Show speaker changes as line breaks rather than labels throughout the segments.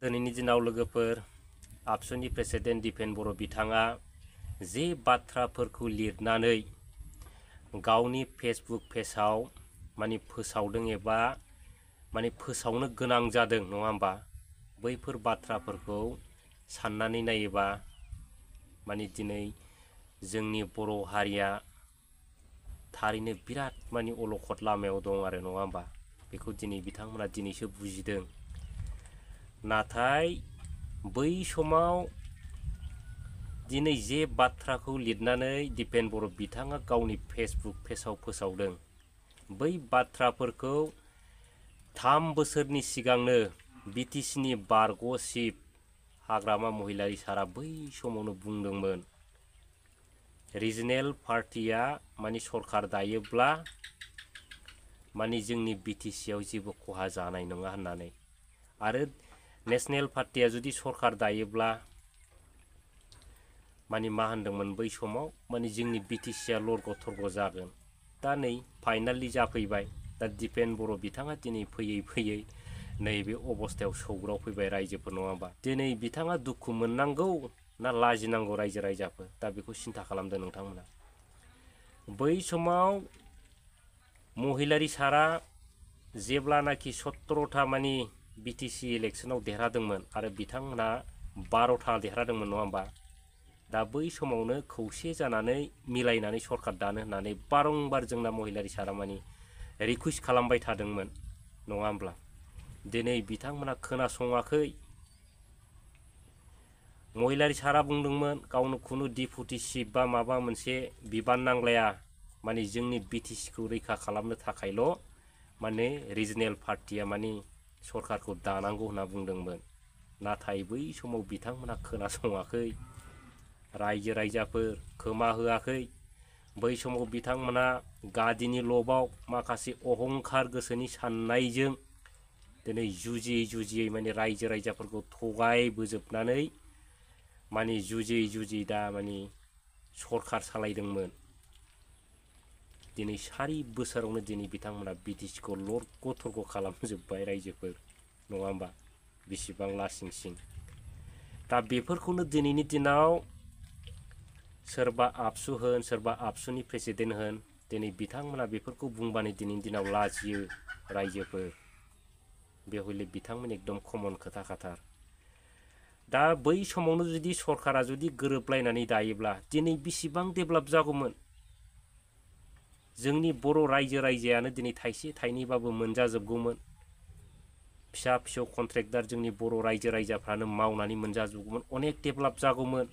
दिनैनि दिनाव लोगोफोर आबसुनि प्रेसिडेन्ट दिपेन बर' बिथाङा जे बाथ्राफोरखौ लिरनानै गावनि फेसबुक पेजाव माने फोसावदों एबा माने फोसावनो गोनां जादों नङा होमबा बैफोर बाथ्राफोरखौ साननानै नायोबा माने दिनै जोंनि बर' हारिया थारैनो बिराद माने अलखद लामायाव दं आरो नङा होमबा बेखौ दिनै बिथांमोना दिनैसो बुजिदों। नाथाय बै समाव दिनै जे बाथ्राखौ लिरनानै दिपेन बर' बिथाङा गावनि फेसबुक पेजाव फोसावदों बै बाथ्राफोरखौ 3 बोसोरनि सिगांनो बिटिसिनि बारग' चिफ हाग्रामा महिलारि सारा बै समावनो बुंदोंमोन रिजनेल पार्टिया माने सरकार दायोब्ला माने जोंनि बिटिसियाव जेबो खहा जानाय नङा होननानै आरो नेशनेल पार्टिया जुदि सरकार दायोब्ला माने मा होनदोंमोन बै समाव माने जोंनि बिटिसिया लरग' थरग' जागोन। दा नै फाइनालि जाफैबाय दा दिपेन बर' बिथाङा दिनै फैयै फैयै नैबे अबस्थायाव सौग्राव फैबाय रायजोफोर नङा होमबा दिनै बिथाङा दुखु मोननांगौ ना लाजिनांगौ रायजो राजाफोर दा बेखौ सिन्था खालामदो नोंथांमोना। बै समाव महिलारि सारा जेब्लानाखि 17था माने बिटिसि इलेक्शनाव देरहादोंमोन आरो बिथांमोना 12था देरहादोंमोन नङा होमबा दा बै समावनो खौसे जानानै मिलायनानै सरकार दानो होननानै बारंबार जोंना महिलारि सारा माने रिकुवेस्ट खालामबाय थादोंमोन नङा होमब्ला दिनै बिथांमोना खोनासङाखै। महिलारि सारा बुंदोंमोन गावनो खुनु डिपुटि चिफ बा माबा मोनसे बिबान नांलाया माने जोंनि बिटिसिखौ रैखा खालामनो थाखायल' माने रिजनेल पार्टिया माने सरकारखौ दानांगौ होनना बुंदोंमोन। नाथाय बै समाव बिथांमोना खोनासङाखै रायजो राजाफोर खोमा होआखै। बै समाव बिथांमोना गादिनि लबाव माखासे अहंखार गोसोनि साननायजों दिनै जुजियै जुजियै माने रायजो राजाफोरखौ थगायबोजोबनानै माने जुजियै दा माने सरकार सालायदोंमोन। दिनै 4 बोसोरावनो दिनै बिथांमोना बिटिसिखौ लरग' थरग' खालामजोब्बाय रायजोफोर नङा होमबा बेसेबां लासिंसिं। दा बेफोरखौनो दिनैनि दिनाव सोरबा आबसु होन सोरबा आबसुनि प्रेसिडेन्ट होन दिनै बिथांमोना बेफोरखौ बुंबानो दिनैनि दिनाव लाजियो रायजोफोर बे हले बिथांमोन एकदम कमन खोथाखाथार। दा बै समावनो जुदि सरकारा जुदि गोरोबलायनानै दायोब्ला दिनै बेसेबां डेभेलप जागौमोन जोंनि बर' रायजो राजायानो दिनै थाइसे थाइनैबाबो मोनजाजोबगौमोन। फिसा फिसौ कन्ट्रेक्टर जोंनि बर' रायजो राजाफ्रानो मावनानै मोनजाजोबगौमोन अनेक डेभेलप जागौमोन।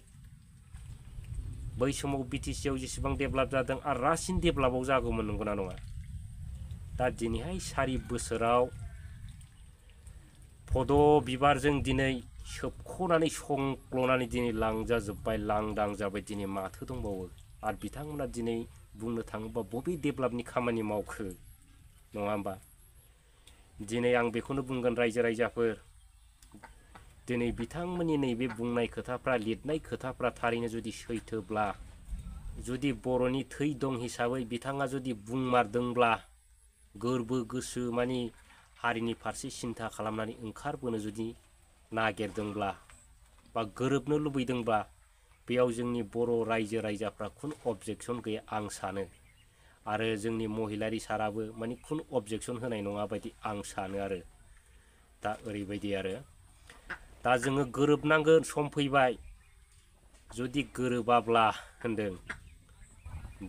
बै समाव बिटिसियाव जेसेबां डेभेलप जादों आरो रासिन डेभेलपआव जागौमोन नंगौना नङा। दा दिनैहाय 4 बोसोराव फद' बिबारजों दिनै सोबख'नानै संक्ल'नानै दिनै लांजाजोब्बाय लांदां जाबाय दिनै माथो दंबावो आरो बिथांमोना दिनै बुंनो थाङोबा बबे डेभेलपनि खामानि मावखो नङा होमबा। दिनै आं बेखौनो बुंगोन रायजो राजाफोर दिनै बिथांमोननि नैबे बुंनाय खोथाफ्रा लिरनाय खोथाफ्रा थारैनो जुदि सैथोब्ला जुदि बर'नि थै दं हिसाबै बिथाङा जुदि बुंमारदोंब्ला गोरबो गोसो मानि हारिनि फारसे सिन्था खालामनानै ओंखारबोनो जुदि नागिरदोंब्ला बा गोरोबनो लुबैदोंब्ला बेयाव जोंनि बर' रायजो राजाफ्रा खुनु अबजेक्सन गैया आं सानो आरो जोंनि महिलारि साराबो माने खुनु अबजेक्सन होनाय नङा बायदि आं सानो आरो। दा ओरैबायदि आरो दा जोङो गोरोबनांगोन सम फैबाय जुदि गोरोबाब्ला होनदों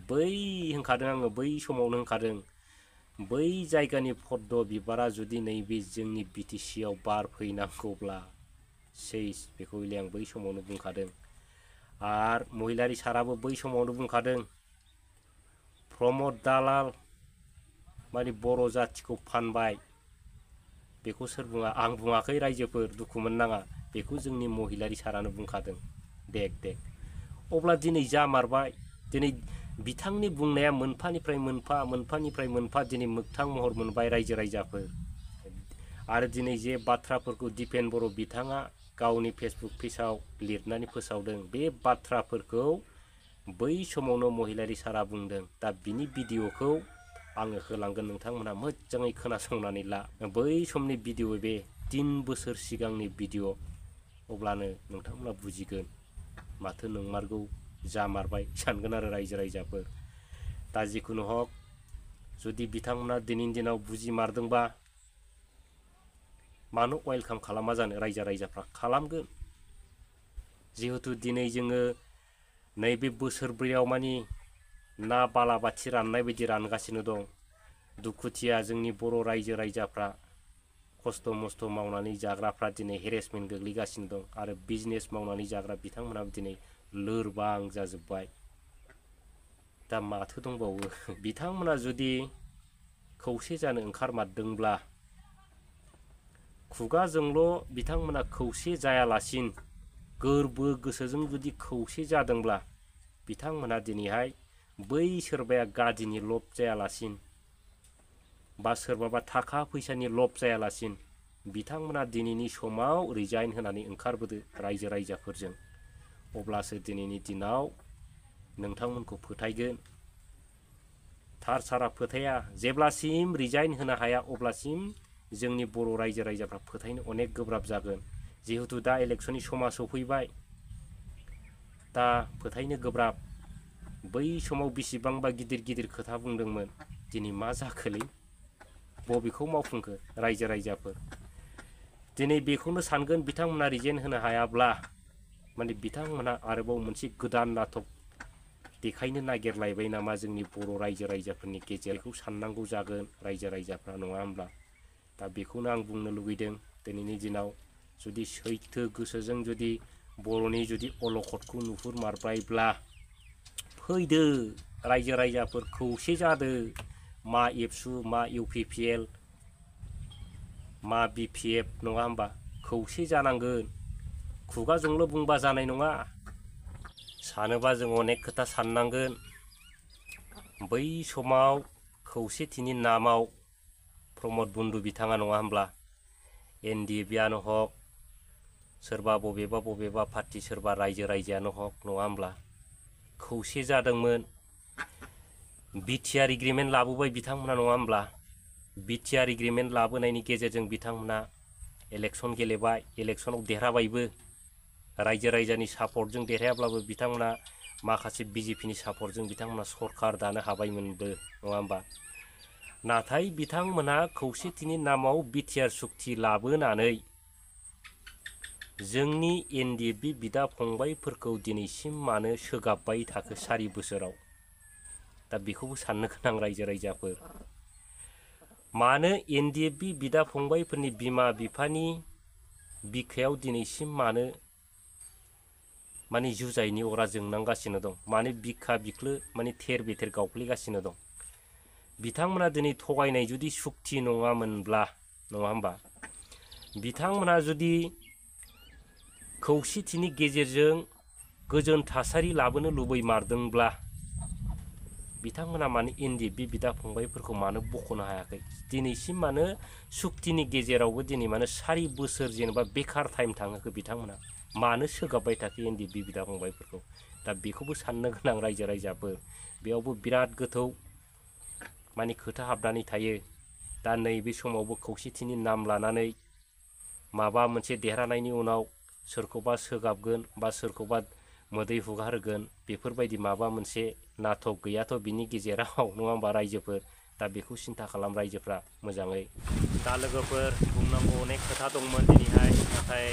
बै होनखादों आङो बै समावनो होनखादों बै जायगानि पद्म बिबारा जुदि नैबे जोंनि बिटिसियाव बारफैनांगौब्ला सेस बेखौ हले आं बै समावनो बुंखादों आरो महिलारि साराबो बै समावनो बुंखादों प्रमद दालाल माने बर' जाथिखौ फानबाय बेखौ सोर बुङा आं बुङाखै रायजोफोर दुखु मोननाङा बेखौ जोंनि महिलारि सारानो बुंखादों देख अब्ला दिनै जामारबाय दिनै बिथांनि बुंनाया मोनफानिफ्राय मोनफा दिनै मोगथां महर मोनबाय रायजो राजाफोर आरो दिनै जे बाथ्राफोरखौ दिपेन बर' बिथाङा गावनि फेसबुक पेजाव लिरनानै फोसावदों बे बाथ्राफोरखौ बै समावनो महिलारि सारा बुंदों। दा बिनि भिडिअखौ आङो होलांगोन नोंथांमोना मोजाङै खोनासंनानै ला बै समनि भिडिअ बे 3 बोसोर सिगांनि भिडिअ अब्लानो नोंथांमोना बुजिगोन माथो नंमारगौ जामारबाय सानगोन आरो रायजो राजाफोर दा जिखुनु हक जुदि बिथांमोना दिनैनि दिनाव बुजिमारदोंबा मानो वेलकाम खालामा जानो रायजो राजाफ्रा खालामगोन जिहेतु दिनै जोङो नैबे बोसोरब्रैयाव मानि ना बालाबाथि राननाय बायदि रानगासिनो दं दुखुथिया जोंनि बर' रायजो राजाफ्रा खस्थ' मस्थ' मावनानै जाग्राफ्रा दिनै हेरेसमेन्ट गोग्लैगासिनो दं आरो बिजनेस मावनानै जाग्रा बिथांमोनाबो दिनै लोरबां जाजोब्बाय दा माथो दंबावो बिथांमोना जुदि खौसे जानो ओंखारमारदोंब्ला खुगाजोंल' बिथांमोना खौसे जायालासिन गोरबो गोसोजों जुदि खौसे जादोंब्ला बिथांमोना दिनैहाय बै सोरबाया गादिनि लब जायालासिन बा सोरबाबा थाखा फैसानि लब जायालासिन बिथांमोना दिनैनि समाव रिजाइन होनानै ओंखारबोदो रायजो राजाफोरजों अब्लासो दिनैनि दिनाव नोंथांमोनखौ फोथायगोन थार सारा फोथाया जेब्लासिम रिजाइन होनो हाया अब्लासिम जोंनि बर' रायजो राजाफ्रा फोथायनो अनेक गोब्राब जागोन जिहेतु दा इलेक्शननि समा सफैबाय दा फोथायनो गोब्राब बै समाव बेसेबांबा गिदिर गिदिर खोथा बुंदोंमोन दिनै मा जाखोलै बबेखौ मावफुंखो रायजो राजाफोर दिनै बेखौनो सानगोन बिथांमोना रिजाइन होनो हायाब्ला माने बिथांमोना आरोबाव मोनसे गोदान नाटक देखायनो नागिरलायबाय नामा जोंनि बर' रायजो राजाफोरनि गेजेरखौ साननांगौ जागोन रायजो राजाफ्रा नङा होमब्ला दा बेखौनो आं बुंनो लुगैदों दिनैनि दिनाव जुदि सैथो गोसोजों जुदि बर'नि जुदि अलखदखौ नुहुरमारबायब्ला फैदो रायजो राजाफोर खौसे जादो मा एबसु मा इउपिपिएल मा बिपिएफ नङा होमबा खौसे जानांगोन खुगाजोंल' बुंबा जानाय नङा सानोबा जों अनेक खोथा साननांगोन बै समाव खौसेथिनि नामाव प्रमद बन्दु बिथाङा नङा होमब्ला एनडिएफआनो हक सोरबा बबेबा पार्टी सोरबा रायजो राजायानो हक नङा होमब्ला खौसे जादोंमोन बिटिआर एग्रिमेन्ट लाबोबाय बिथांमोना नङा होमब्ला बिटिआर एग्रिमेन्ट लाबोनायनि गेजेरजों बिथांमोना इलेक्शन गेलेबाय इलेक्शनाव देरहाबायबो रायजो राजानि सापर्टजों देरहायाब्लाबो बिथांमोना माखासे बिजेपिनि सापर्टजों बिथांमोना सरकार दानो हाबायमोनबो नङा होमबा नाथाय बिथांमोना खौसेथिनि नामाव बिटिआर सुक्ति लाबोनानै जोंनि एनडिएफबि बिदा फंबायफोरखौ दिनैसिम मानो सोगाबबाय थाखो 4 बोसोराव दा बेखौबो साननो गोनां रायजो राजाफोर मानो एनडिएफबि बिदा फंबायफोरनि बिमा बिफानि बिखायाव दिनैसिम मानो माने जुजाइनि अरा जोंनांगासिनो दं माने बिखा बिख्लो माने थेर बेथेर गावफ्लेगासिनो दं बिथांमोना दिनै थगायनाय जुदि सुक्ति नङामोनब्ला नङा होमबा बिथांमोना जुदि खौसेथिनि गेजेरजों गोजोन थासारि लाबोनो लुबैमारदोंब्ला बिथांमोना मानो एनडिएफबि बिदा फंबायफोरखौ मानो बख'नो हायाखै दिनैसिम मानो सुक्तिनि गेजेरावबो दिनै मानो 4 बोसोर जेनेबा बेकार टाइम थाङोखो बिथांमोना मानो सोगाबबाय थाखो एनडिएफबि बिदा फंबायफोरखौ दा बेखौबो साननो गोनां रायजो राजाफोर बेयावबो बिराद गोथौ माने खोथा हाबनानै थायो दा नैबे समावबो खौसेथिनि नाम लानानै माबा मोनसे देरहानायनि उनाव सोरखौबा सोगाबगोन बा सोरखौबा मोदै हुगारगोन बेफोरबायदि माबा मोनसे नाटक गैयाथ' बिनि गेजेराव नङा होमबा रायजोफोर दा बेखौ सिन्था खालाम रायजोफ्रा मोजाङै दा लोगोफोर बुंनांगौ अनेक खोथा दंमोन दिनैहाय नाथाय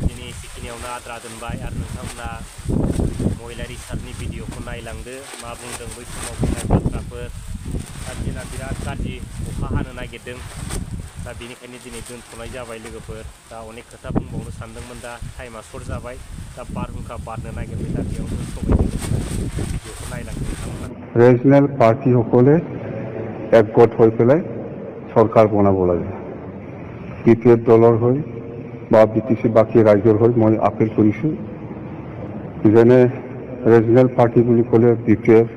दिनै एसेखिनियावनो आद्रा दोनबाय आरो नोंथांमोना महिलारि सारनि भिडिअखौ नायलांदो मा बुंदों बै समाव बुंनाय बाथ्राफोर दा दिना बिराद गाज्रि अखा हानो नागिरदों दा बेनिखायनो दिनै दोनथ'नाय जाबाय लोगोफोर दा अनेक खोथा बुंबावनो सानदोंमोन दा टाइमा सर्ट जाबाय दा बारहुंखा बारनो नागिरबाय दा बेयाव दोनथ'बाय भिडिअखौ नायलांदो नोंथांमोना
ৰিজনেল পাৰ্টিসকলে একগোট হৈ পেলাই চৰকাৰ বনাব লাগে বিপিএফ দলৰ হৈ বা বিটিচি বাকী ৰাইজৰ হৈ মই আপিল কৰিছোঁ যেনে ৰিজনেল পাৰ্টি বুলি ক'লে বিপিএফ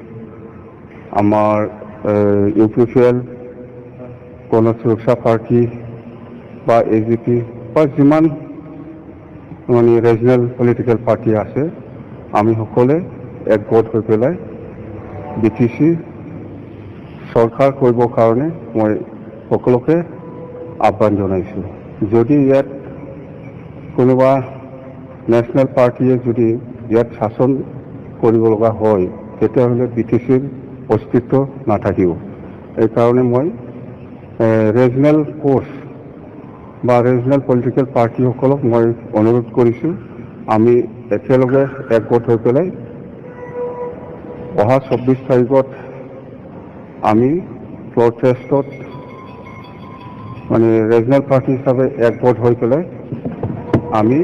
আমাৰ ইউপিপিএল গণ সুৰক্ষা পাৰ্টি বা এজিপি বা যিমান মানে ৰিজনেল পলিটিকেল পাৰ্টি আছে আমি সকলে একগোট হৈ পেলাই বিটিচি চৰকাৰ কৰিবৰ কাৰণে মই সকলোকে আহ্বান জনাইছোঁ। যদি ইয়াত কোনোবা নেশ্যনেল পাৰ্টীয়ে যদি ইয়াত শাসন কৰিব লগা হয় তেতিয়াহ'লে BTCৰ অস্তিত্ব নাথাকিব। এইকাৰণে মই ৰিজনেল ফ'ৰ্চ বা ৰিজনেল পলিটিকেল পাৰ্টিসকলক মই অনুৰোধ কৰিছোঁ, আমি একেলগে একগোট হৈ পেলাই অহা 24 তাৰিখত আমি প্ৰটেষ্টত মানে ৰিজনেল পাৰ্টি হিচাপে একগোট হৈ পেলাই আমি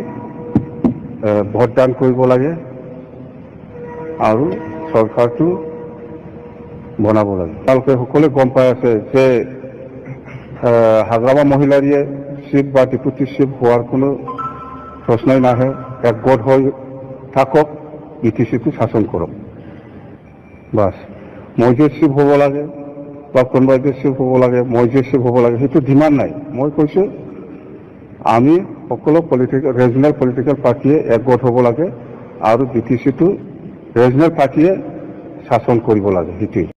ভোটদান কৰিব লাগে আৰু চৰকাৰটো বনাব লাগে। আপোনালোকে সকলোৱে গম পাই আছে যে হাগ্ৰামা মহিলাৰীয়ে চিফ বা ডেপুটি চিফ হোৱাৰ কোনো প্ৰশ্নই নাহে। একগোট হৈ থাকক, BTCটো শাসন কৰক। বাছ মই যে চিফ হ'ব লাগে বা কোনোবাই যে চিফ হ'ব লাগে, মই যে চিফ হ'ব লাগে, সেইটো ডিমাণ্ড নাই। মই কৈছোঁ আমি সকলো ৰিজনেল পলিটিকেল পাৰ্টিয়ে একগোট হ'ব লাগে আৰু BTCটো ৰিজনেল পাৰ্টিয়ে শাসন কৰিব লাগে, সেইটোৱে।